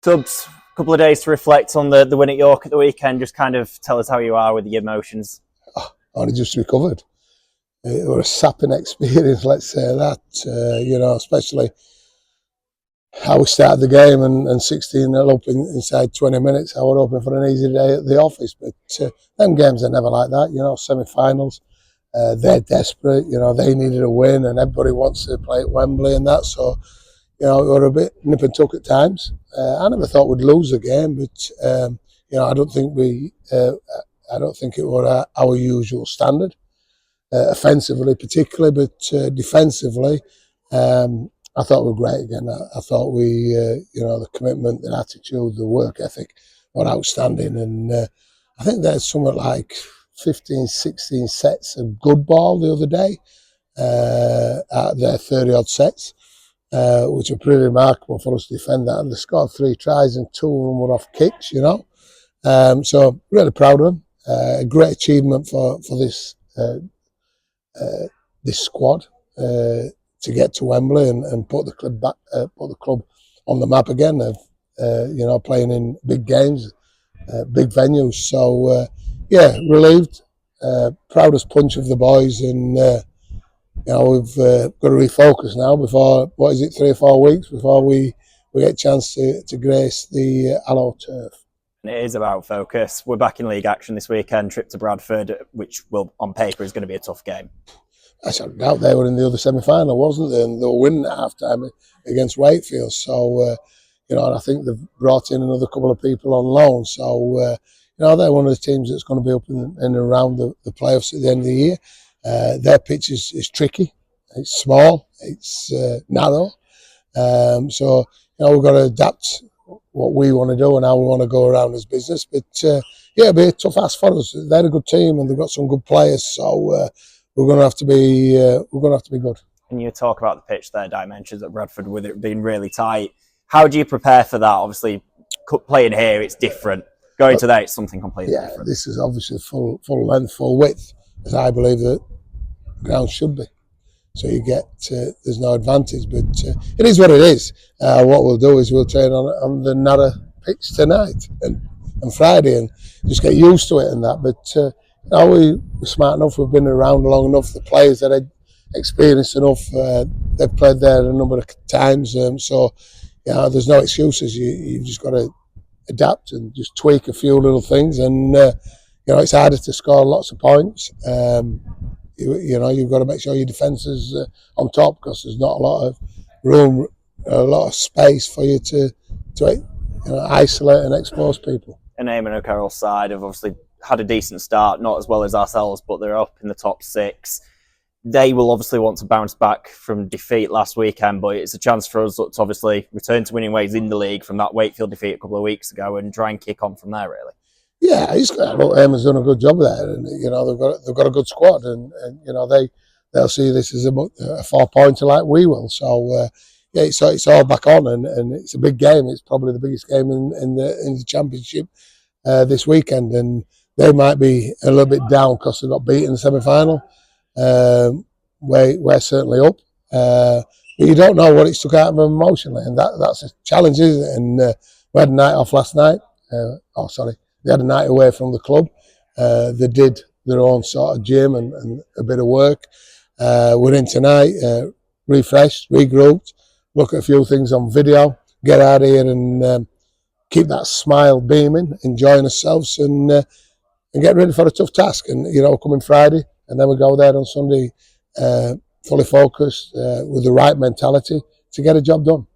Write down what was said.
Dubs, a couple of days to reflect on the win at York at the weekend. Just kind of tell us how you are with your emotions. Only just recovered. It was a sapping experience, let's say that. Especially how we started the game and 16-0 up inside 20 minutes. I was hoping for an easy day at the office, but them games are never like that. Semi-finals, they're desperate. They needed a win, and everybody wants to play at Wembley and that. So, we were a bit nip and tuck at times. I never thought we'd lose the game, but I don't think it was our usual standard. Offensively, particularly, but defensively, I thought we were great again. I thought we, the commitment, the attitude, the work ethic were outstanding. And I think there's something like 15, 16 sets of good ball the other day out of their 30-odd sets, which are pretty remarkable for us to defend that. And they scored 3 tries and 2 of them were off kicks, So really proud of them. A great achievement for this this squad to get to Wembley and put the club back, put the club on the map again. Of playing in big games, big venues. So relieved, proudest punch of the boys, and we've got to refocus now before 3 or 4 weeks before we get a chance to grace the Allow turf. And it is about focus. We're back in league action this weekend, trip to Bradford, which will, on paper, is going to be a tough game. I don't doubt they were in the other semi-final, wasn't they? And they were winning at half-time against Wakefield. So, and I think they've brought in another couple of people on loan. So, they're one of the teams that's going to be up in and around the playoffs at the end of the year. Their pitch is tricky. It's small. It's narrow. So, we've got to adapt what we want to do and how we want to go around as business. But it'll be a tough ask for us. They're a good team and they've got some good players. So we're going to have to be good. And you talk about the pitch, their dimensions at Bradford, with it being really tight. How do you prepare for that? Obviously, playing here, it's different. Going to there, it's something completely different. This is obviously full length, full width, as I believe that ground should be. So you get, there's no advantage, but it is what it is. What we'll do is we'll train on the narrow pitch tonight and Friday and just get used to it and that. But we're smart enough, we've been around long enough, the players that are experienced enough, they've played there a number of times. So, there's no excuses. You've just got to adapt and just tweak a few little things. And, it's harder to score lots of points. You've got to make sure your defence is on top because there's not a lot of room, a lot of space for you to isolate and expose people. And Eamon O'Carroll's side have obviously had a decent start, not as well as ourselves, but they're up in the top 6. They will obviously want to bounce back from defeat last weekend, but it's a chance for us to obviously return to winning ways in the league from that Wakefield defeat a couple of weeks ago and try and kick on from there, really. Yeah, Eamon's done a good job there, and they've got a good squad, and they'll see this as a 4-pointer like we will. So it's all back on, and it's a big game. It's probably the biggest game in the championship this weekend, and they might be a little bit down because they got beat in the semi-final. We're certainly up, but you don't know what it's took out of them emotionally, and that's a challenge, isn't it? And we had a night off last night. They had a night away from the club. They did their own sort of gym and a bit of work. We're in tonight, refreshed, regrouped, look at a few things on video, get out of here and keep that smile beaming, enjoying ourselves and get ready for a tough task. And, coming Friday, and then we go there on Sunday fully focused with the right mentality to get a job done.